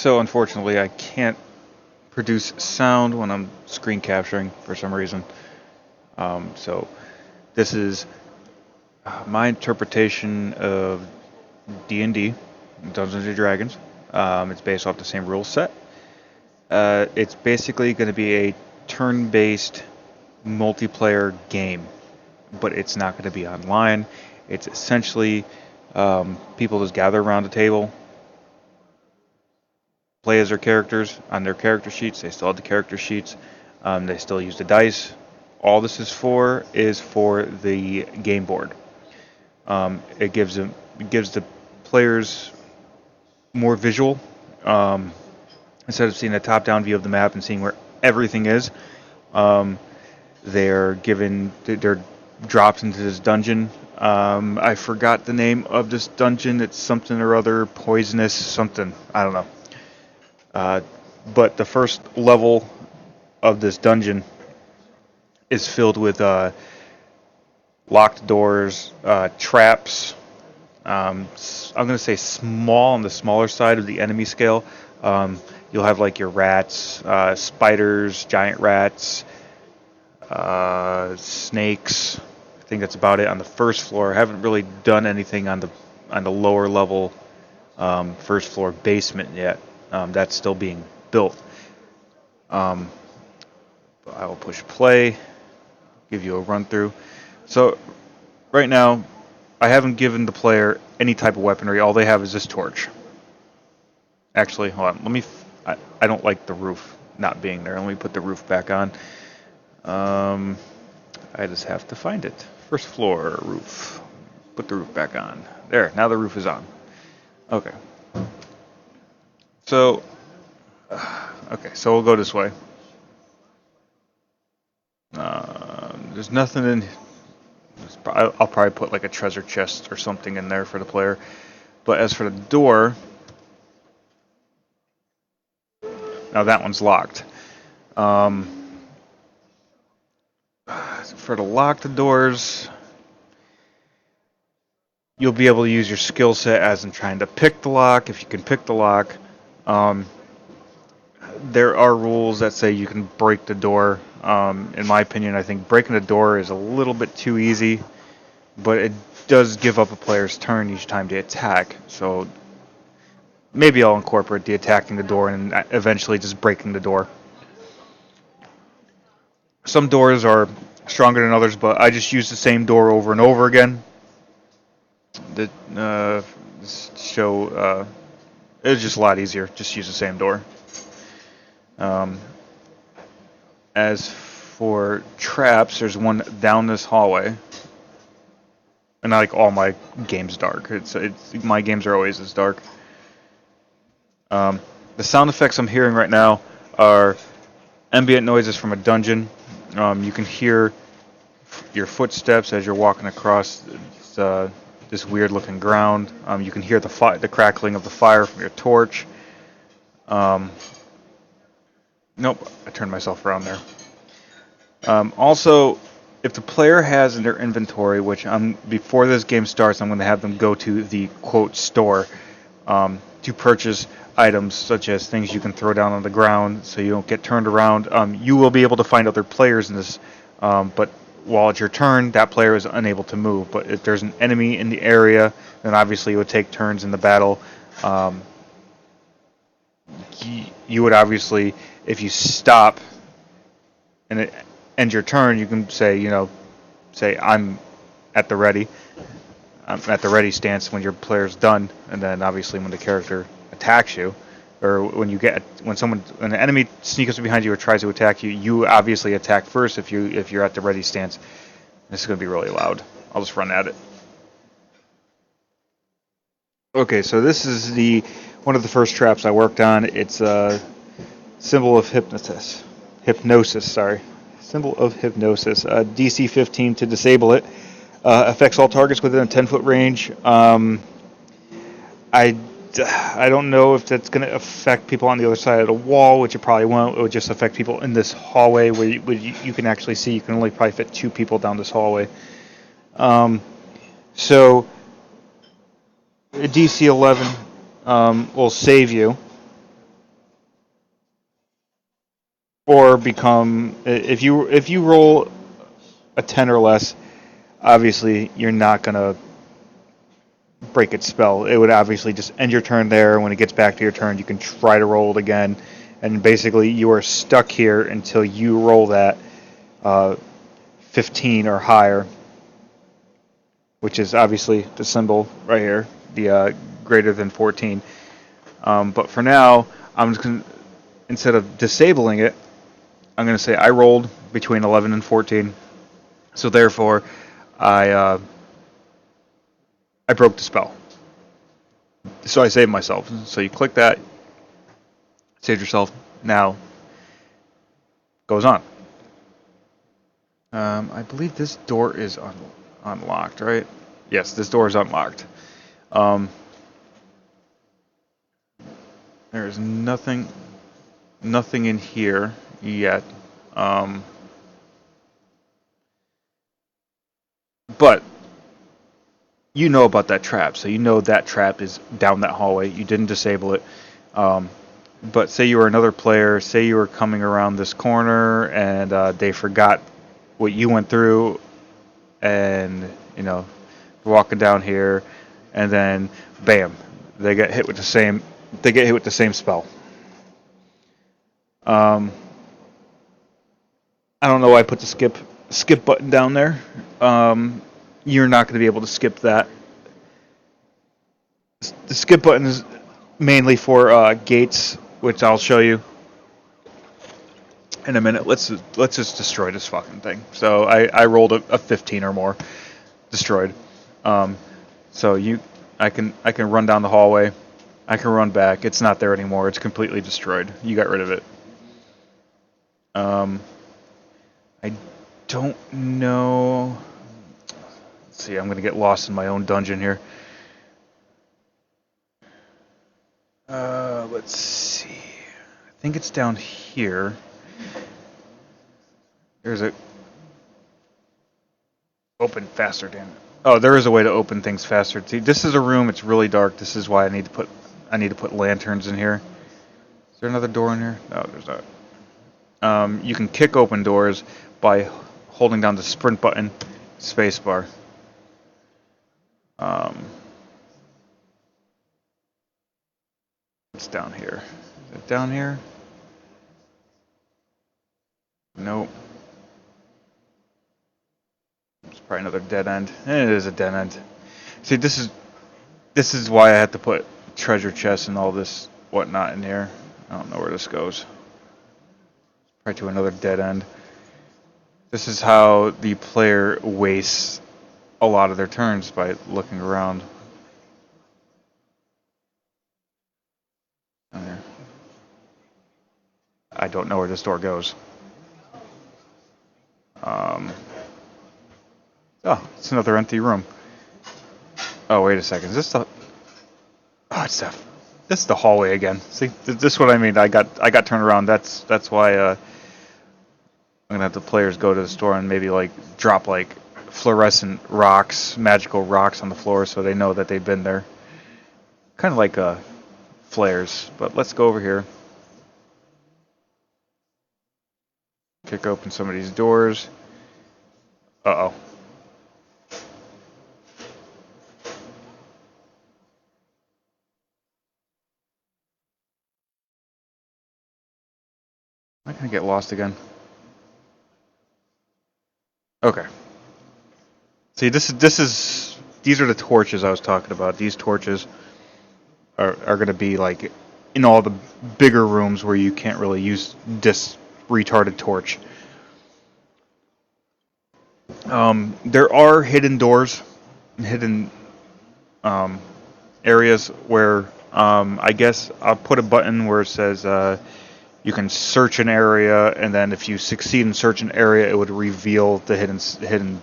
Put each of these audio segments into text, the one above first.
So unfortunately, I can't produce sound when I'm screen capturing for some reason. So this is my interpretation of D&D, Dungeons and Dragons. It's based off the same rule set. It's basically going to be a turn-based multiplayer game, but it's not going to be online. It's essentially people just gather around a table, play as their characters on their character sheets. They still have the character sheets. They still use the dice. All this is for the game board. It gives the players more visual. Instead of seeing a top-down view of the map and seeing where everything is, um, they're dropped into this dungeon. I forgot the name of this dungeon. It's something or other, poisonous something. I don't know. But the first level of this dungeon is filled with locked doors, traps. I'm going to say small on the smaller side of the enemy scale. You'll have like your rats, spiders, giant rats, snakes. I think that's about it on the first floor. I haven't really done anything on the lower level first floor basement yet. That's still being built. I will push play, give you a run through. So right now, I haven't given the player any type of weaponry. All they have is this torch. Actually, hold on. I don't like the roof not being there. Let me put the roof back on. I just have to find it. First floor roof. Put the roof back on. There. Now the roof is on. Okay. So, so we'll go this way. There's nothing in. I'll probably put like a treasure chest or something in there for the player. But as for the door, now that one's locked. For the locked doors, you'll be able to use your skill set as in trying to pick the lock, if you can pick the lock. There are rules that say you can break the door. In my opinion, I think breaking the door is a little bit too easy, but it does give up a player's turn each time they attack. So maybe I'll incorporate the attacking the door and eventually just breaking the door. Some doors are stronger than others, but I just use the same door over and over again. It's just a lot easier. Just use the same door. As for traps, there's one down this hallway. And I like all my games dark. My games are always this dark. The sound effects I'm hearing right now are ambient noises from a dungeon. You can hear your footsteps as you're walking across this weird-looking ground. You can hear the crackling of the fire from your torch. Nope, I turned myself around there. Also, if the player has in their inventory, which before this game starts, I'm going to have them go to the quote store to purchase items such as things you can throw down on the ground so you don't get turned around. You will be able to find other players in this, but while it's your turn, that player is unable to move. But if there's an enemy in the area, then obviously you would take turns in the battle. You would obviously, if you stop and it ends your turn, you can say I'm at the ready. I'm at the ready stance when your player's done, and then obviously when the character attacks you, or when an enemy sneaks up behind you or tries to attack you, you obviously attack first if you're at the ready stance. This is going to be really loud. I'll just run at it. Okay, so this is one of the first traps I worked on. It's a symbol of hypnosis. Symbol of hypnosis. DC 15 to disable it. Affects all targets within a 10-foot range. I don't know if that's going to affect people on the other side of the wall, which it probably won't. It would just affect people in this hallway where you can actually see. You can only probably fit 2 people down this hallway. So a DC 11 will save you or become if you roll a 10 or less, obviously you're not gonna break its spell. It would obviously just end your turn there. When it gets back to your turn, you can try to roll it again, and basically you are stuck here until you roll that 15 or higher, which is obviously the symbol right here, the greater than 14. But for now, I'm just gonna, instead of disabling it, I'm gonna say I rolled between 11 and 14, so therefore I broke the spell. So I saved myself. So you click that, save yourself. Now goes on. I believe this door is unlocked, right? Yes, this door is unlocked. Um, there's nothing in here yet. Um, but you know about that trap, so you know that trap is down that hallway. You didn't disable it. Um, but say you were another player, say you were coming around this corner and they forgot what you went through, and walking down here, and then bam, they get hit with the same spell. Um, I don't know why I put the skip button down there. You're not going to be able to skip that. The skip button is mainly for gates, which I'll show you in a minute. Let's just destroy this fucking thing. So I rolled a 15 or more, destroyed. Um, so I can run down the hallway. I can run back. It's not there anymore. It's completely destroyed. You got rid of it. I don't know. Let's see. I'm gonna get lost in my own dungeon here. Let's see. I think it's down here. There's a open faster, damn it. Oh, there is a way to open things faster. See, this is a room. It's really dark. This is why I need to put lanterns in here. Is there another door in here? No, there's not. You can kick open doors by holding down the sprint button, spacebar. It's down here. Is it down here? Nope. It's probably another dead end. It is a dead end. See, this is why I had to put treasure chests and all this whatnot in here. I don't know where this goes. Probably to another dead end. This is how the player wastes a lot of their turns, by looking around. There. I don't know where this door goes. Oh, it's another empty room. Oh, wait a second. Is this the? Oh, this is the hallway again. See, this is what I mean. I got turned around. That's why I'm gonna have the players go to the store and maybe like drop like fluorescent rocks, magical rocks on the floor, so they know that they've been there. Kind of like flares. But let's go over here. Kick open some of these doors. Uh-oh. Am I gonna get lost again? Okay. See, these are the torches I was talking about. These torches are gonna be like in all the bigger rooms where you can't really use this retarded torch. There are hidden doors, hidden areas where I guess I'll put a button where it says you can search an area, and then if you succeed in search an area, it would reveal the hidden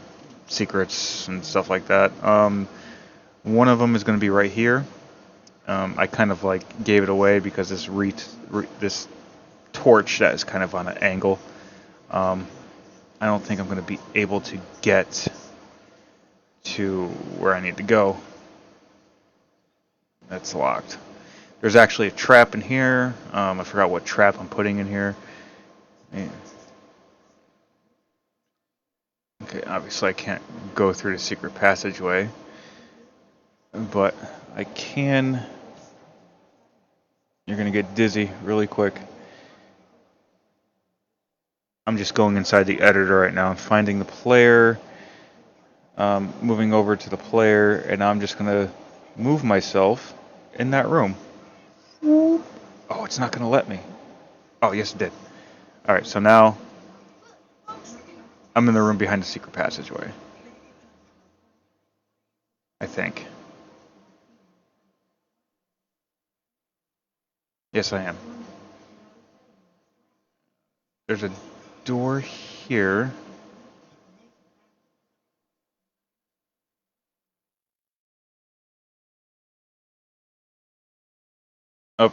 secrets and stuff like that. One of them is going to be right here. I kind of like gave it away because this torch that is kind of on an angle. I don't think I'm going to be able to get to where I need to go. That's locked. There's actually a trap in here. I forgot what trap I'm putting in here. Yeah. Okay, obviously I can't go through the secret passageway, but I can. You're gonna get dizzy really quick. I'm just going inside the editor right now and finding the player, moving over to the player, and I'm just gonna move myself in that room. Oh, it's not gonna let me. Oh, yes, it did. All right, so now I'm in the room behind the secret passageway. I think. Yes, I am. There's a door here. Oh,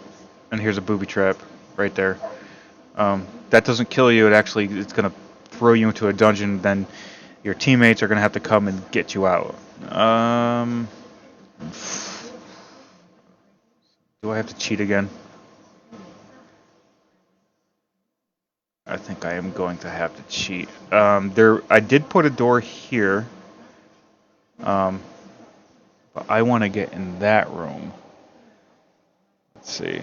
and here's a booby trap right there. That doesn't kill you. It's gonna throw you into a dungeon. Then your teammates are gonna have to come and get you out. Do I have to cheat again? I think I am going to have to cheat. I did put a door here, but I want to get in that room. Let's see.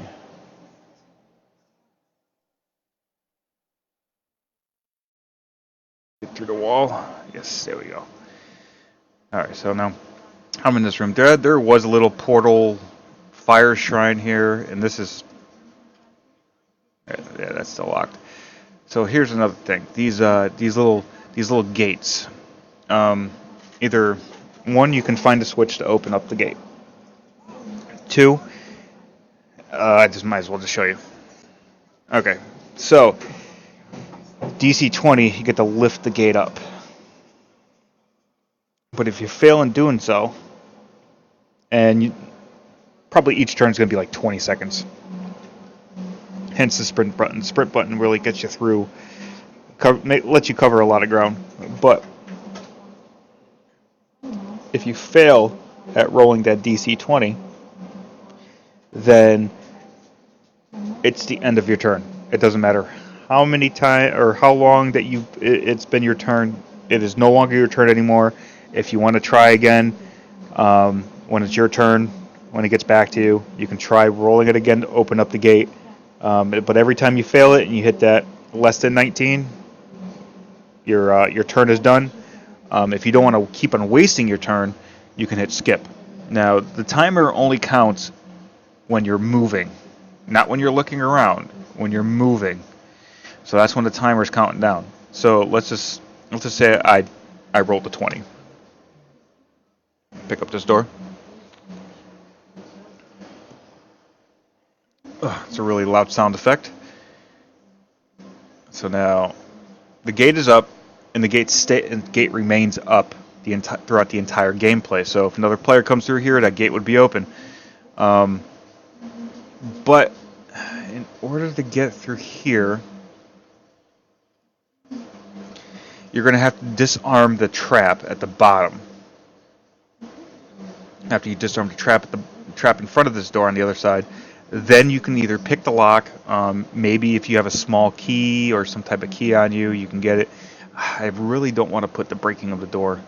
Get through the wall. Yes, there we go. All right, so now I'm in this room. There was a little portal fire shrine here, and this is yeah, that's still locked. So here's another thing. These little gates. Either one, you can find a switch to open up the gate. Two, I just might as well just show you. Okay, so DC 20, you get to lift the gate up. But if you fail in doing so, and probably each turn is going to be like 20 seconds. Hence the sprint button. The sprint button really gets you through, lets you cover a lot of ground. But if you fail at rolling that DC 20, then it's the end of your turn. It doesn't matter how many time or how long that it's been your turn. It is no longer your turn anymore. If you want to try again, when it's your turn, when it gets back to you, you can try rolling it again to open up the gate. But every time you fail it and you hit that less than 19, your turn is done. If you don't want to keep on wasting your turn, you can hit skip. Now, the timer only counts when you're moving, not when you're looking around, when you're moving. So that's when the timer's counting down. So let's just say I rolled a 20. Pick up this door. It's a really loud sound effect. So now the gate is up, and the gate remains up throughout the entire gameplay. So if another player comes through here, that gate would be open. But in order to get through here, you're going to have to disarm the trap at the bottom. After you disarm the trap in front of this door on the other side, then you can either pick the lock. Maybe if you have a small key or some type of key on you, you can get it. I really don't want to put the breaking of the door.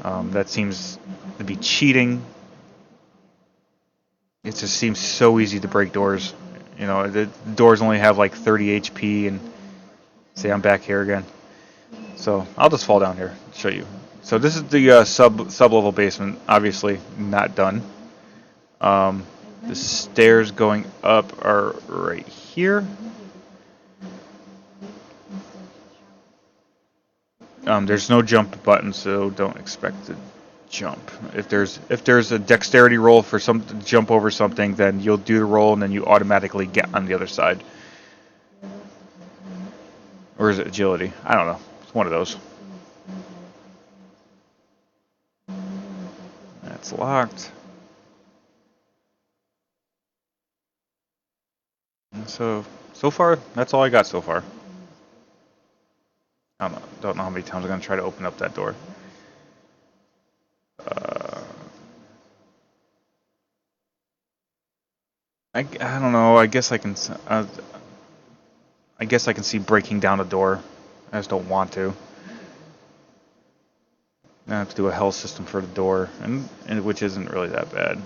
That seems to be cheating. It just seems so easy to break doors. You know, the doors only have like 30 HP, and see, I'm back here again. So I'll just fall down here and show you. So this is the sub-level basement. Obviously not done. The stairs going up are right here. There's no jump button, so don't expect to jump. If there's a dexterity roll for some to jump over something, then you'll do the roll and then you automatically get on the other side. Or is it agility? I don't know. It's one of those. That's locked. And so far, that's all I got so far. I don't know how many times I'm going to try to open up that door. I don't know. I guess I can. I guess I can see breaking down a door. I just don't want to. I have to do a hell system for the door, and which isn't really that bad.